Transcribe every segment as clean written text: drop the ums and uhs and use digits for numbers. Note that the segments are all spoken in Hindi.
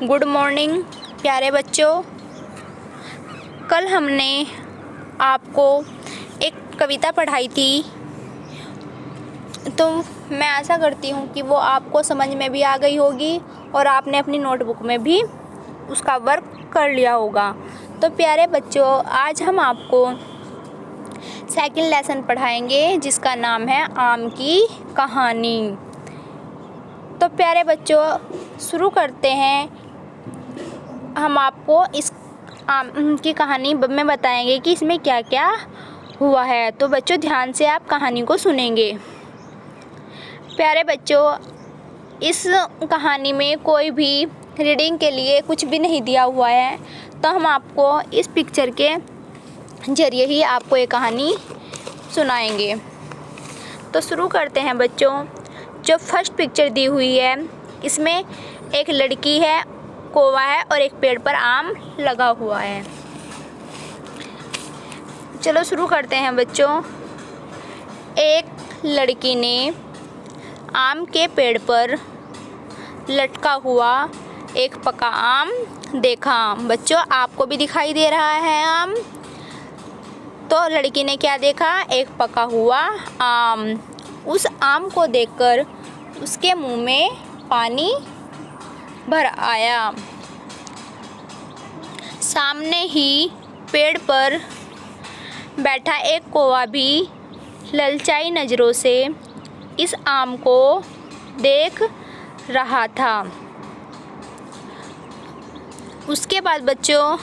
गुड मॉर्निंग प्यारे बच्चों। कल हमने आपको एक कविता पढ़ाई थी, तो मैं आशा करती हूँ कि वो आपको समझ में भी आ गई होगी और आपने अपनी नोटबुक में भी उसका वर्क कर लिया होगा। तो प्यारे बच्चों, आज हम आपको सेकंड लेसन पढ़ाएंगे जिसका नाम है आम की कहानी। तो प्यारे बच्चों, शुरू करते हैं। हम आपको इस आम की कहानी में बताएंगे कि इसमें क्या क्या हुआ है। तो बच्चों, ध्यान से आप कहानी को सुनेंगे। प्यारे बच्चों, इस कहानी में कोई भी रीडिंग के लिए कुछ भी नहीं दिया हुआ है, तो हम आपको इस पिक्चर के ज़रिए ही आपको ये कहानी सुनाएंगे। तो शुरू करते हैं बच्चों। जो फर्स्ट पिक्चर दी हुई है, इसमें एक लड़की है, कौवा है और एक पेड़ पर आम लगा हुआ है। चलो शुरू करते हैं बच्चों। एक लड़की ने आम के पेड़ पर लटका हुआ एक पका आम देखा। बच्चों, आपको भी दिखाई दे रहा है आम। तो लड़की ने क्या देखा? एक पका हुआ आम। उस आम को देखकर उसके मुंह में पानी भर आया। सामने ही पेड़ पर बैठा एक कौवा भी ललचाई नज़रों से इस आम को देख रहा था। उसके बाद बच्चों,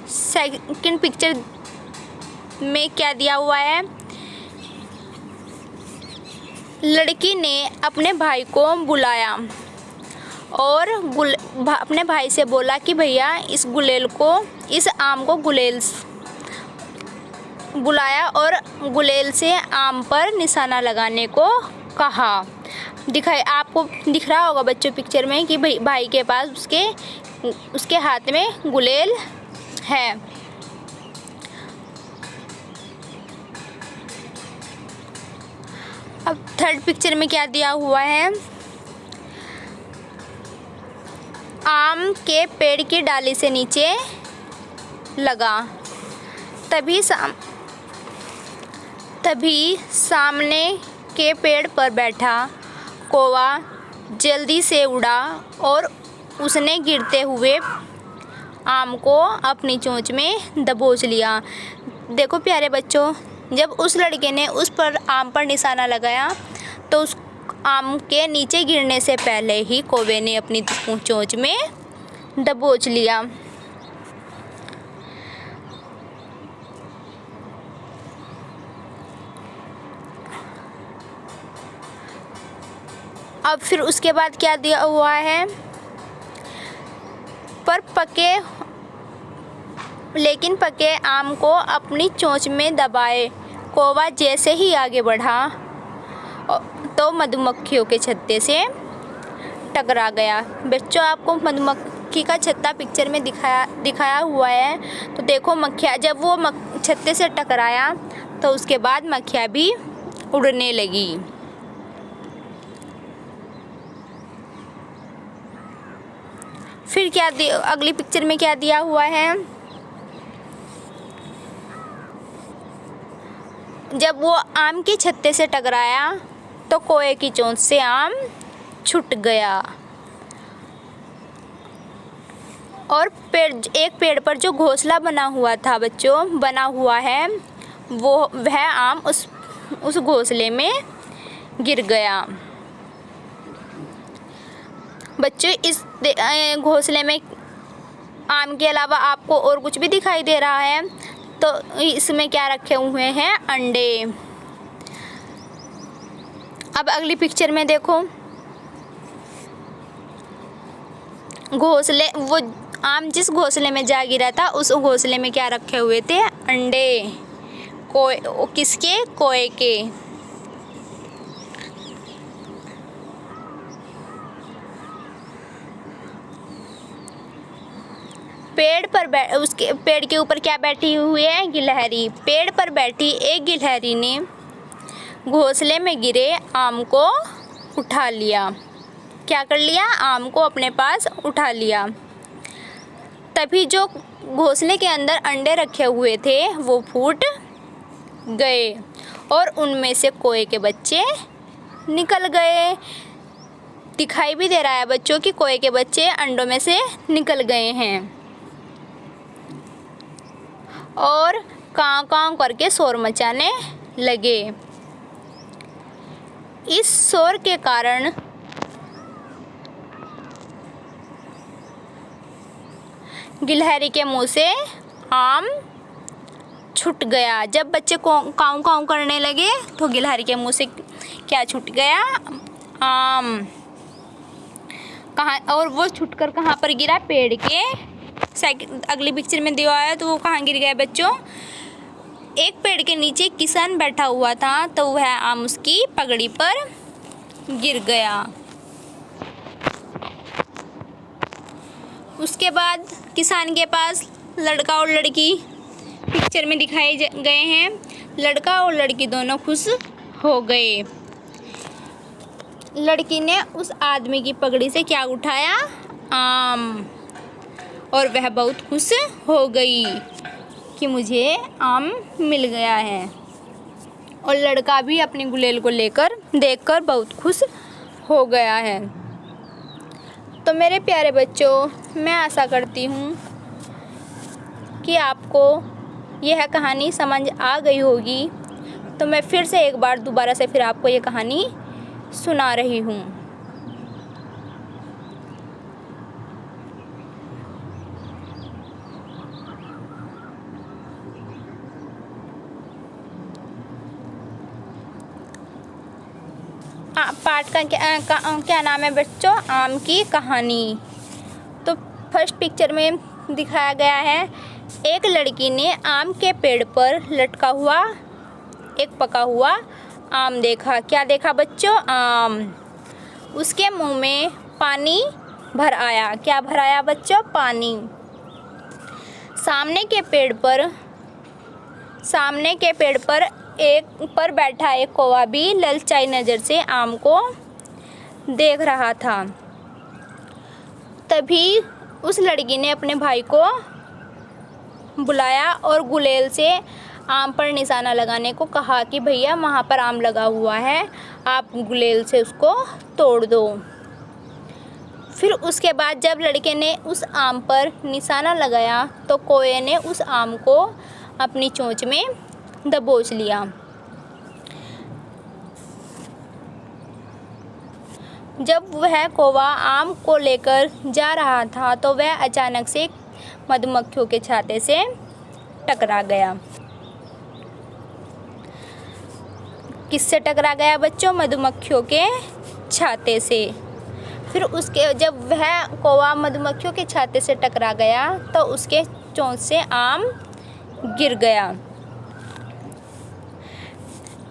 सेकंड पिक्चर में क्या दिया हुआ है? लड़की ने अपने भाई को बुलाया और अपने भाई से बोला कि भैया इस आम को गुलेल बुलाया और गुलेल से आम पर निशाना लगाने को कहा। आपको दिख रहा होगा बच्चों पिक्चर में कि भाई के पास उसके हाथ में गुलेल है। अब थर्ड पिक्चर में क्या दिया हुआ है? आम के पेड़ की डाली से नीचे लगा। तभी सामने के पेड़ पर बैठा कौवा जल्दी से उड़ा और उसने गिरते हुए आम को अपनी चोंच में दबोच लिया। देखो प्यारे बच्चों, जब उस लड़के ने उस पर आम पर निशाना लगाया तो उस आम के नीचे गिरने से पहले ही कौवे ने अपनी चोंच में दबोच लिया। अब फिर उसके बाद क्या दिया हुआ है? लेकिन पके आम को अपनी चोंच में दबाए कौवा जैसे ही आगे बढ़ा तो मधुमक्खियों के छत्ते से टकरा गया। बच्चों, आपको मधुमक्खी का छत्ता पिक्चर में दिखाया हुआ है। तो देखो, मक्खियाँ जब वो छत्ते से टकराया तो उसके बाद मक्खियाँ भी उड़ने लगी। फिर अगली पिक्चर में क्या दिया हुआ है? जब वो आम के छत्ते से टकराया तो कौवे की चोंच से आम छूट गया और एक पेड़ पर जो घोंसला बना हुआ है, वह आम उस घोंसले में गिर गया। बच्चों, इस घोंसले में आम के अलावा आपको और कुछ भी दिखाई दे रहा है? तो इसमें क्या रखे हुए हैं? अंडे। अब अगली पिक्चर में देखो, वो आम जिस घोंसले में जा गिरा था उस घोंसले में क्या रखे हुए थे? अंडे। किसके? कौवे के। पेड़ के ऊपर क्या बैठी हुई है? गिलहरी। पेड़ पर बैठी एक गिलहरी ने घोंसले में गिरे आम को उठा लिया। क्या कर लिया? आम को अपने पास उठा लिया। तभी जो घोंसले के अंदर अंडे रखे हुए थे वो फूट गए और उनमें से कोए के बच्चे निकल गए। दिखाई भी दे रहा है बच्चों कि कोए के बच्चे अंडों में से निकल गए हैं और कांव कांव करके शोर मचाने लगे। इस शोर के कारण गिलहरी के मुंह से आम छूट गया। जब बच्चे कांव कांव करने लगे तो गिलहरी के मुंह से क्या छूट गया? आम। कहाँ? और वो छूटकर कहाँ पर गिरा? पेड़ के अगली पिक्चर में दिया है तो वो कहाँ गिर गया बच्चों? एक पेड़ के नीचे किसान बैठा हुआ था तो वह आम उसकी पगड़ी पर गिर गया। उसके बाद किसान के पास लड़का और लड़की पिक्चर में दिखाए गए हैं। लड़का और लड़की दोनों खुश हो गए। लड़की ने उस आदमी की पगड़ी से क्या उठाया? आम। और वह बहुत खुश हो गई कि मुझे आम मिल गया है। और लड़का भी अपनी गुलेल को देखकर बहुत खुश हो गया है। तो मेरे प्यारे बच्चों, मैं आशा करती हूँ कि आपको यह कहानी समझ आ गई होगी। तो मैं फिर से एक बार दोबारा से फिर आपको ये कहानी सुना रही हूँ। पाठ का क्या नाम है बच्चों? आम की कहानी। तो फर्स्ट पिक्चर में दिखाया गया है, एक लड़की ने आम के पेड़ पर लटका हुआ एक पका हुआ आम देखा। क्या देखा बच्चों? आम। उसके मुंह में पानी भर आया। क्या भर आया बच्चों? पानी। सामने के पेड़ पर एक पर बैठा एक कौवा भी ललचाई नज़र से आम को देख रहा था। तभी उस लड़की ने अपने भाई को बुलाया और गुलेल से आम पर निशाना लगाने को कहा कि भैया वहाँ पर आम लगा हुआ है, आप गुलेल से उसको तोड़ दो। फिर उसके बाद जब लड़के ने उस आम पर निशाना लगाया तो कौवे ने उस आम को अपनी चोंच में दबोच लिया। जब वह कौवा आम को लेकर जा रहा था तो वह अचानक से मधुमक्खियों के छाते से टकरा गया। किससे टकरा गया बच्चों? मधुमक्खियों के छाते से। फिर जब वह कौवा मधुमक्खियों के छाते से टकरा गया तो उसके चोंच से आम गिर गया।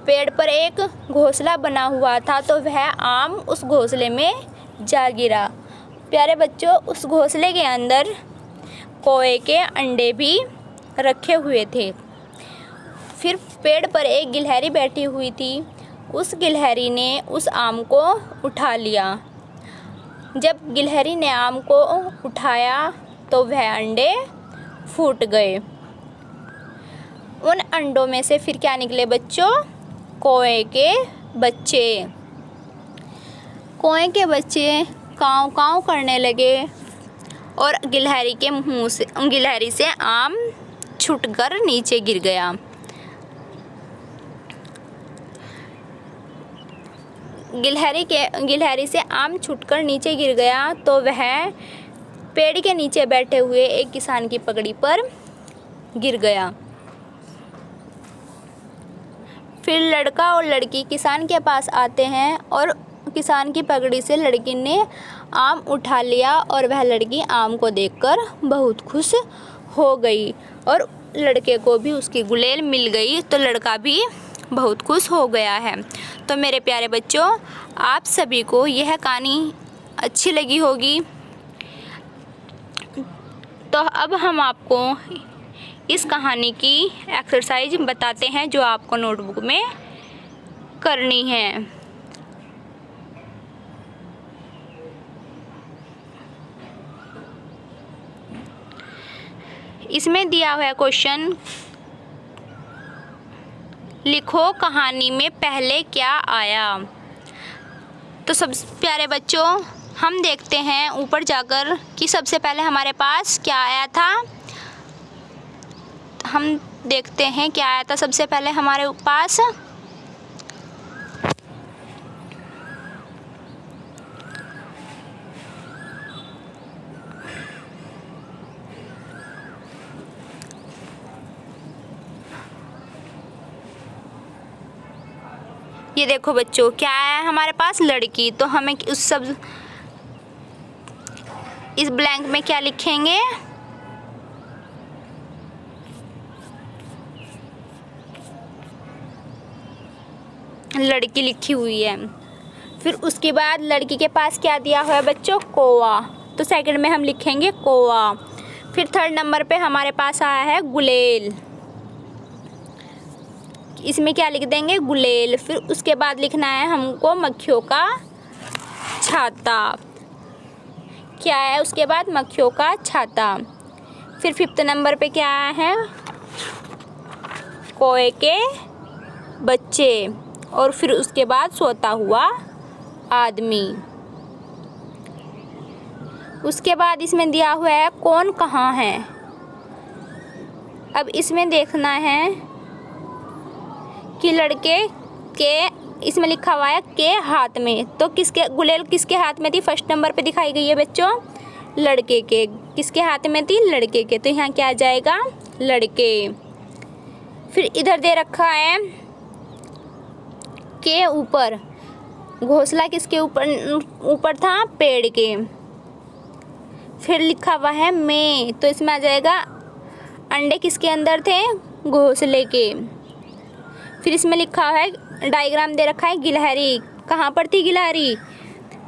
पेड़ पर एक घोंसला बना हुआ था तो वह आम उस घोंसले में जा गिरा। प्यारे बच्चों, उस घोंसले के अंदर कौवे के अंडे भी रखे हुए थे। फिर पेड़ पर एक गिलहरी बैठी हुई थी। उस गिलहरी ने उस आम को उठा लिया। जब गिलहरी ने आम को उठाया तो वह अंडे फूट गए। उन अंडों में से फिर क्या निकले बच्चों? कौवे के बच्चे। कौवे के बच्चे काँव काँव करने लगे और गिलहरी से आम छूटकर नीचे गिर गया। गिलहरी से आम छूटकर नीचे गिर गया तो वह पेड़ के नीचे बैठे हुए एक किसान की पगड़ी पर गिर गया। फिर लड़का और लड़की किसान के पास आते हैं और किसान की पगड़ी से लड़की ने आम उठा लिया और वह लड़की आम को देखकर बहुत खुश हो गई और लड़के को भी उसकी गुलेल मिल गई तो लड़का भी बहुत खुश हो गया है। तो मेरे प्यारे बच्चों, आप सभी को यह कहानी अच्छी लगी होगी। तो अब हम आपको इस कहानी की एक्सरसाइज बताते हैं जो आपको नोटबुक में करनी है। इसमें दिया हुआ है क्वेश्चन, लिखो कहानी में पहले क्या आया। तो सब प्यारे बच्चों, हम देखते हैं ऊपर जाकर कि सबसे पहले हमारे पास क्या आया था। हम देखते हैं क्या आया था सबसे पहले हमारे पास। ये देखो बच्चों, क्या आया हमारे पास, लड़की। तो हमें इस ब्लैंक में क्या लिखेंगे, लड़की लिखी हुई है। फिर उसके बाद लड़की के पास क्या दिया हुआ है बच्चों, कौवा। तो सेकंड में हम लिखेंगे कौवा। फिर थर्ड नंबर पे हमारे पास आया है गुलेल, इसमें क्या लिख देंगे, गुलेल। फिर उसके बाद लिखना है हमको मक्खियों का छाता। क्या है उसके बाद, मक्खियों का छाता। फिर फिफ्थ नंबर पे क्या आया है, कौवे के बच्चे। और फिर उसके बाद सोता हुआ आदमी। उसके बाद इसमें दिया हुआ है कौन कहाँ है। अब इसमें देखना है कि लड़के के, इसमें लिखा हुआ है के हाथ में। तो किसके, गुलेल किसके हाथ में थी, फर्स्ट नंबर पे दिखाई गई है बच्चों, लड़के के। किसके हाथ में थी, लड़के के। तो यहाँ क्या आ जाएगा, लड़के। फिर इधर दे रखा है के ऊपर, घोंसला किसके ऊपर था, पेड़ के। फिर लिखा हुआ है में, तो इसमें आ जाएगा अंडे किसके अंदर थे, घोंसले के। फिर इसमें लिखा है, डायग्राम दे रखा है, गिलहरी कहाँ पर थी, गिलहरी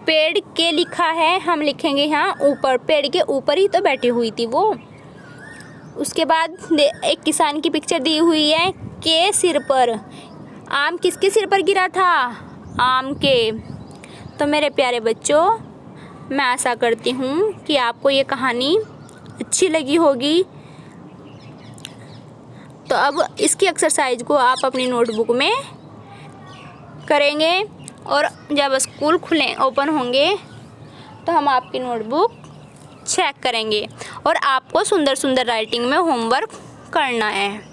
पेड़ के लिखा है, हम लिखेंगे यहाँ ऊपर, पेड़ के ऊपर ही तो बैठी हुई थी वो। उसके बाद एक किसान की पिक्चर दी हुई है, के सिर पर, आम किसके सिर पर गिरा था, आम के। तो मेरे प्यारे बच्चों, मैं आशा करती हूँ कि आपको ये कहानी अच्छी लगी होगी। तो अब इसकी एक्सरसाइज को आप अपनी नोटबुक में करेंगे, और जब स्कूल खुले ओपन होंगे तो हम आपकी नोटबुक चेक करेंगे, और आपको सुंदर सुंदर राइटिंग में होमवर्क करना है।